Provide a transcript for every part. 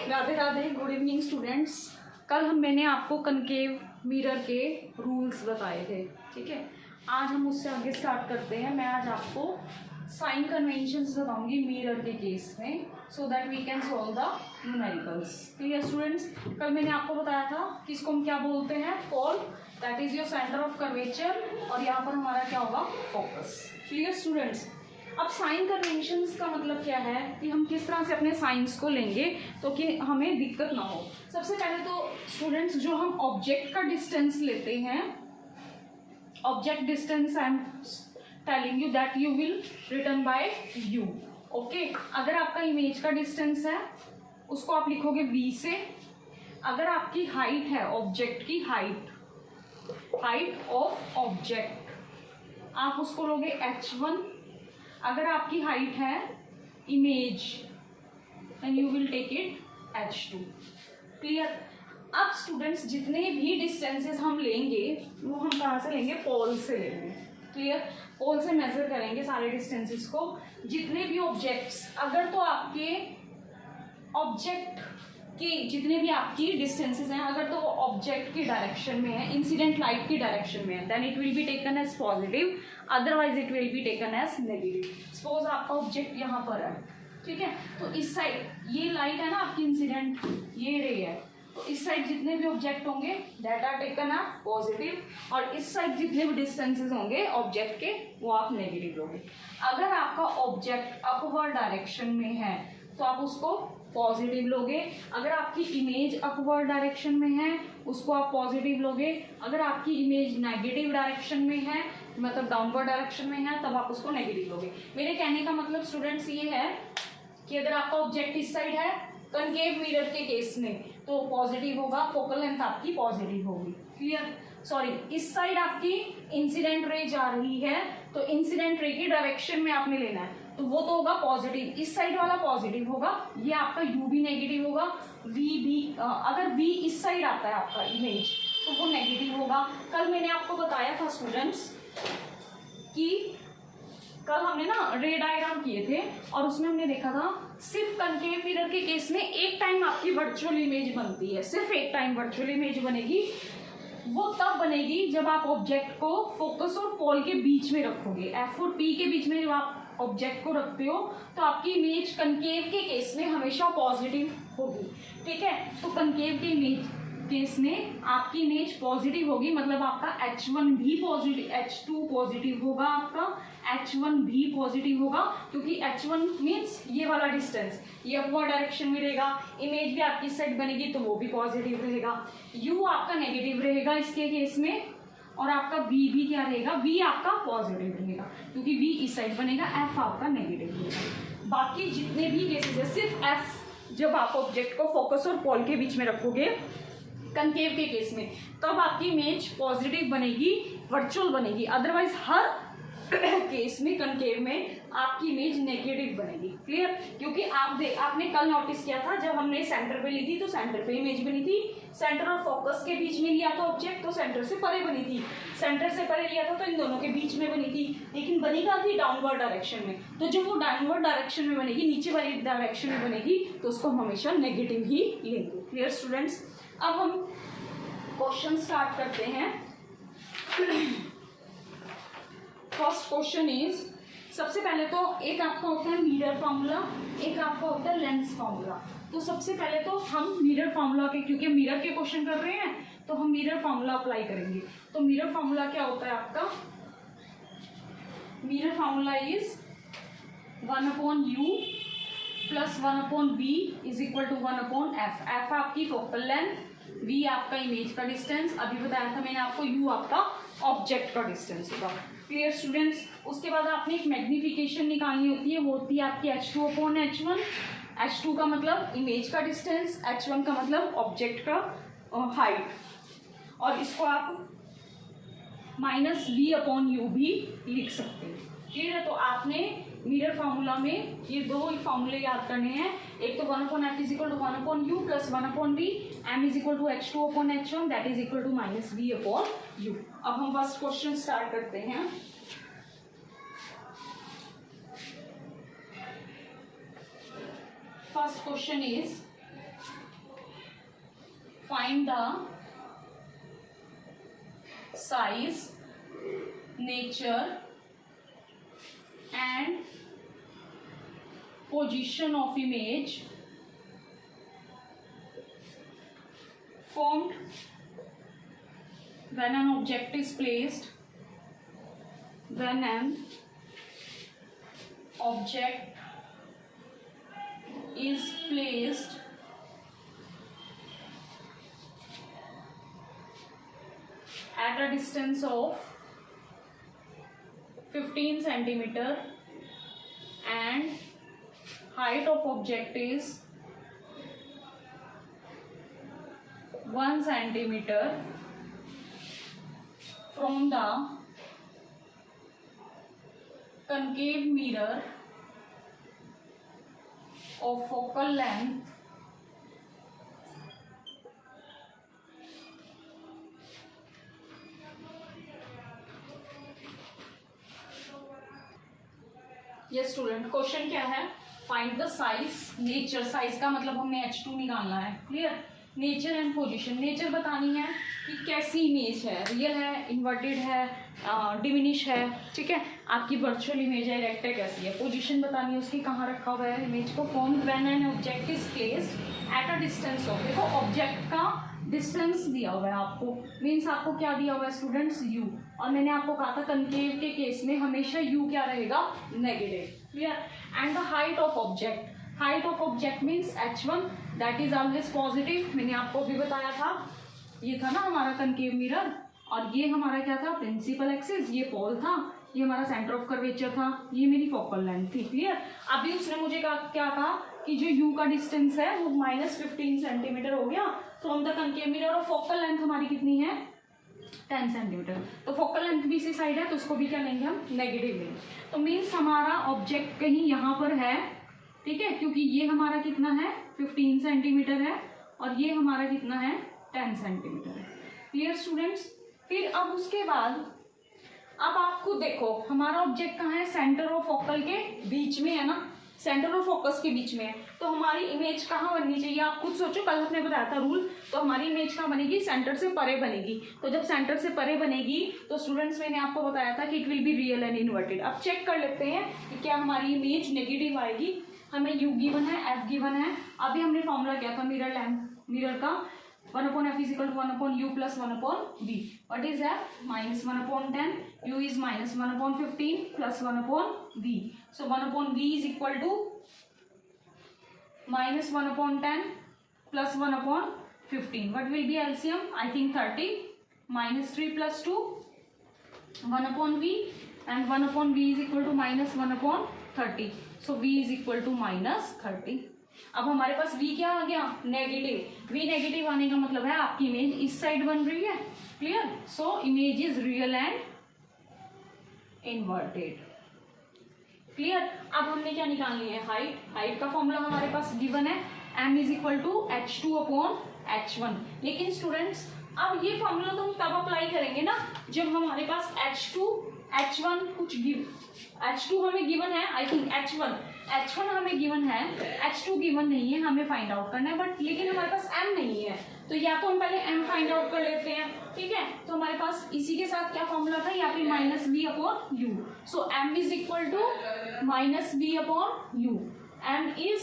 Radhe Radhe, good evening students. कल मैंने आपको कनकेव मिरर के रूल्स बताए थे, ठीक है। आज हम उससे आगे स्टार्ट करते हैं। मैं आज आपको साइन कन्वेंशंस बताऊंगी मिरर के केस में, so that we can solve the numericals. Clear students? कल मैंने आपको बताया था कि इसको हम क्या बोलते हैं, pole, that is your centre of curvature, और यहाँ पर हमारा क्या होगा, फोकस। Clear students? अब साइन कन्वेंशंस का मतलब क्या है कि हम किस तरह से अपने साइंस को लेंगे तो कि हमें दिक्कत ना हो। सबसे पहले तो स्टूडेंट्स, जो हम ऑब्जेक्ट का डिस्टेंस लेते हैं, object distance I am telling you that you will return by you. Okay, अगर आपका इमेज का डिस्टेंस है उसको आप लिखोगे v से। अगर आपकी हाइट है, ऑब्जेक्ट की हाइट ऑफ ऑब्जेक्ट, आप उसको लोगे h1। अगर आपकी हाइट है image, then you will take it h2। Clear? अब स्टूडेंट्स, जितने भी डिस्टेंसेस हम लेंगे वो हम कहाँ से लेंगे, पोल से लेंगे। क्लियर? पोल से मेजर करेंगे सारे डिस्टेंसेस को। जितने भी ऑब्जेक्ट्स, अगर तो आपके ऑब्जेक्ट की जितने भी आपकी डिस्टेंसेस हैं, अगर तो वो ऑब्जेक्ट की डायरेक्शन में है, इंसिडेंट लाइट की डायरेक्शन में है, then it will be taken as positive, otherwise it will be taken as negative. Suppose आपका ऑब्जेक्ट यहाँ पर है, ठीक है, तो इस साइड ये लाइट है ना आपकी इंसिडेंट, ये रे है, तो इस साइड जितने भी ऑब्जेक्ट होंगे that are taken as positive, और इस साइड जितने भी डिस्टेंसेस होंगे ऑब्जेक्ट के वो आप नेगेटिव लोगे। अगर आपका ऑब्जेक्ट अपवर्ड डायरेक्शन में है तो आप उसको पॉजिटिव लोगे। अगर आपकी इमेज अपवर्ड डायरेक्शन में है उसको आप पॉजिटिव लोगे। अगर आपकी इमेज नेगेटिव डायरेक्शन में है, मतलब डाउनवर्ड डायरेक्शन में है, तब आप उसको नेगेटिव लोगे। मेरे कहने का मतलब स्टूडेंट्स ये है कि अगर आपका ऑब्जेक्ट इस साइड है कनकेव मिरर के केस में तो पॉजिटिव होगा, फोकल लेंथ आपकी पॉजिटिव होगी। क्लियर? सॉरी, इस साइड आपकी इंसिडेंट रे जा रही है तो इंसिडेंट रे की डायरेक्शन में आपने लेना है, तो वो तो होगा पॉजिटिव। इस साइड वाला पॉजिटिव होगा, ये आपका u भी नेगेटिव होगा, v भी अगर v इस साइड आता है आपका इमेज तो वो नेगेटिव होगा। कल मैंने आपको बताया था स्टूडेंट्स कि कल हमने ना रे डायग्राम किए थे और उसमें हमने देखा था सिर्फ कनकेव मिरर के केस में एक टाइम आपकी वर्चुअल इमेज बनती है, सिर्फ एक टाइम वर्चुअल इमेज बनेगी। वो तब बनेगी जब आप ऑब्जेक्ट को फोकस और पोल के बीच में रखोगे। F और P के बीच में जब आप ऑब्जेक्ट को रखते हो तो आपकी इमेज कनकेव के केस में हमेशा पॉजिटिव होगी, ठीक है। तो कनकेव के इमेज केस में आपकी इमेज पॉजिटिव होगी, मतलब आपका h1 भी पॉजिटिव, h2 पॉजिटिव होगा, आपका h1 भी पॉजिटिव होगा, क्योंकि h1 मीन्स ये वाला डिस्टेंस ये अपवर्ड डायरेक्शन में रहेगा। इमेज भी आपकी साइड बनेगी तो वो भी पॉजिटिव रहेगा। u आपका नेगेटिव रहेगा इसके केस में, और आपका v भी क्या रहेगा, v आपका पॉजिटिव रहेगा क्योंकि v इस साइड बनेगा, f आपका नेगेटिव रहेगा। बाकी जितने भी केसेस है सिर्फ f जब आप ऑब्जेक्ट को फोकस और पोल के बीच में रखोगे कनकेव के केस में तब आपकी इमेज पॉजिटिव बनेगी, वर्चुअल बनेगी। अदरवाइज हर केस में कनकेव में आपकी इमेज नेगेटिव बनेगी। क्लियर? क्योंकि आपने कल नोटिस किया था जब हमने सेंटर पे ली थी तो सेंटर पे इमेज बनी थी, सेंटर और फोकस के बीच में लिया था ऑब्जेक्ट तो सेंटर से परे बनी थी, सेंटर से परे लिया था तो इन दोनों के बीच में बनी थी, लेकिन बनी कहाँ थी, डाउनवर्ड डायरेक्शन में। तो जब वो डाउनवर्ड डायरेक्शन में बनेगी, नीचे वाली डायरेक्शन में बनेगी, तो उसको हम हमेशा नेगेटिव ही लेंगे। Clear students? अब हम क्वेश्चन स्टार्ट करते हैं। फर्स्ट क्वेश्चन इज, सबसे पहले तो एक आपका होता है मिरर फार्मूला, एक आपका होता है लेंस फार्मूला। तो सबसे पहले तो हम मिरर फार्मूला के, क्योंकि मिरर के क्वेश्चन कर रहे हैं तो हम मिरर फार्मूला अप्लाई करेंगे। तो मिरर फार्मूला क्या होता है आपका, mirror formula is 1/u plus 1/v is equal to 1/f। f आपकी फोकल लेंथ, v आपका इमेज का डिस्टेंस, अभी बताया था मैंने आपको, u आपका ऑब्जेक्ट का डिस्टेंस होगा। Clear students? उसके बाद आपने एक मैग्निफिकेशन निकालनी होती है, वो होती है आपकी h2/h1। h2 का मतलब इमेज का डिस्टेंस, h1 का मतलब ऑब्जेक्ट का हाइट, और इसको आप -v/u भी लिख सकते हैं। क्लियर है? तो आपने मिरर फार्मूला में ये दो फार्मूले याद करने हैं, एक तो 1/f is equal to 1/u plus 1/v, m is equal to h2/h1 that is equal to -v/u। अब हम फर्स्ट क्वेश्चन स्टार्ट करते हैं। First question is find the size, nature and position of image formed when an object is placed at a distance of 15 centimeter and height of object is 1 centimeter from the concave mirror of focal length ये student question क्या है, find the size, nature, size का मतलब हमने H2 निकालना है, clear, nature and position, nature बतानी है कि कैसी इमेज है, रियल है, इन्वर्टेड है, डिमिनिश है, ठीक है, आपकी वर्चुअल इमेज है, इरेक्ट है, कैसी है, पोजीशन बतानी है उसकी, कहाँ रखा हुआ है इमेज को, form when an object is placed at a distance of, देखो ऑब्जेक्ट का डिस्टेंस दिया हुआ है आपको, मीन्स आपको क्या दिया हुआ है स्टूडेंट्स, यू, और मैंने आपको कहा था कनकेव के केस में हमेशा यू क्या रहेगा, negative, clear, and the height of object, height of object means h1 that is always positive, मैंने आपको भी बताया था, ये था ना हमारा कनकेव मिरर, और ये हमारा क्या था, प्रिंसिपल एक्सिस, ये पोल था, ये हमारा सेंटर ऑफ कर्वेचर था, ये मेरी फोकल लेंथ थी, क्लियर। अभी उसने मुझे क्या कहा कि जो u का डिस्टेंस है वो -15 सेंटीमीटर हो गया फ्रॉम द कनकेव मिरर, और फोकल लेंथ हमारी कितनी है, 10 सेंटीमीटर, तो फोकल लेंथ भी इसी साइड है, तो उसको भी क्या लेंगे हम, नेगेटिव लेंगे, तो मीन्स हमारा ऑब्जेक्ट कहीं यहाँ पर है, ठीक है, क्योंकि ये हमारा कितना है, 15 सेंटीमीटर है, और ये हमारा कितना है, 10 सेंटीमीटर है, क्लियर स्टूडेंट्स। फिर अब उसके बाद अब आपको देखो हमारा ऑब्जेक्ट कहाँ है, सेंटर ऑफ फोकल के बीच में है ना, सेंटर ऑफ फोकस के बीच में है, तो हमारी इमेज कहाँ बननी चाहिए, आप खुद सोचो, कल हमने बताया था रूल, तो हमारी इमेज कहाँ बनेगी, सेंटर से परे बनेगी, तो जब सेंटर से परे बनेगी तो स्टूडेंट्स मैंने आपको बताया था कि it will be real and inverted. अब चेक कर लेते हैं कि क्या हमारी इमेज नेगेटिव आएगी, हमें u गिवन है, f गिवन है, अभी हमने फॉर्मूला किया था मिरर लेंथ, मिरर का 1/f is equal to 1/u plus 1/v. What is f? -1/10. u is -1/15 plus 1/v. So 1/v is equal to -1/10 plus 1/15. What will be LCM? I think 30. -3 plus 2 1/v, and 1/v is equal to -1/30. So v is equal to -30. अब हमारे पास v क्या आ गया, negative, v negative आने का मतलब है आपकी image इस साइड बन रही है, clear, so image is real and inverted, clear. अब हमने क्या निकालनी है, हाइट, हाइट का फॉर्मूला हमारे पास गिवन है, m is equal to h2/h1, लेकिन स्टूडेंट्स अब ये फॉर्मूला तो हम तब अप्लाई करेंगे ना जब हमारे पास h2 h1 कुछ h2 हमें गिवन है, आई थिंक h1 हमें गिवन है, h2 गिवन नहीं है, हमें फाइंड आउट करना है, बट लेकिन हमारे पास m नहीं है, तो या तो हम पहले m फाइंड आउट कर लेते हैं, ठीक है, तो हमारे पास इसी के साथ क्या फॉर्मूला था, यहाँ पे -v/u, so m is equal to -v/u, m is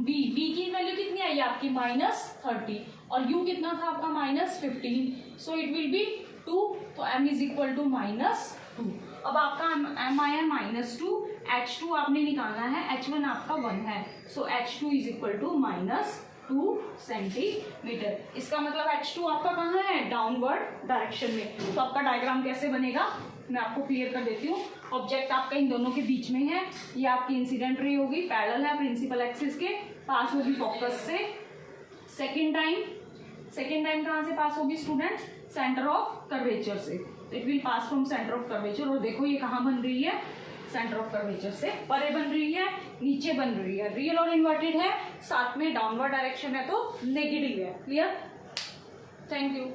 v की वैल्यू कितनी आई आपकी -30, और u कितना था आपका -15, सो इट विल बी 2, तो m इज इक्वल टू -2, अब आपका m आया -2, h2 आपने निकालना है, h1 आपका 1 है, so h2 is equal to -2 centimetre, इसका मतलब h2 आपका कहाँ है, डाउनवर्ड डायरेक्शन में, तो आपका डायग्राम कैसे बनेगा मैं आपको क्लियर कर देती हूँ। ऑब्जेक्ट आपका इन दोनों के बीच में है, ये आपकी इंसिडेंट रे होगी, पैरेलल है प्रिंसिपल एक्सिस के, पास होगी फोकस से, सेकेंड टाइम कहाँ से पास होगी स्टूडेंट्स, सेंटर ऑफ कर्वेचर से, it will pass from centre of curvature, और देखो ये कहाँ बन रही है, सेंटर ऑफ कर्वेचर से परे बन रही है, नीचे बन रही है, रियल और इन्वर्टेड है, साथ में डाउनवर्ड डायरेक्शन है तो नेगेटिव है, क्लियर, थैंक यू।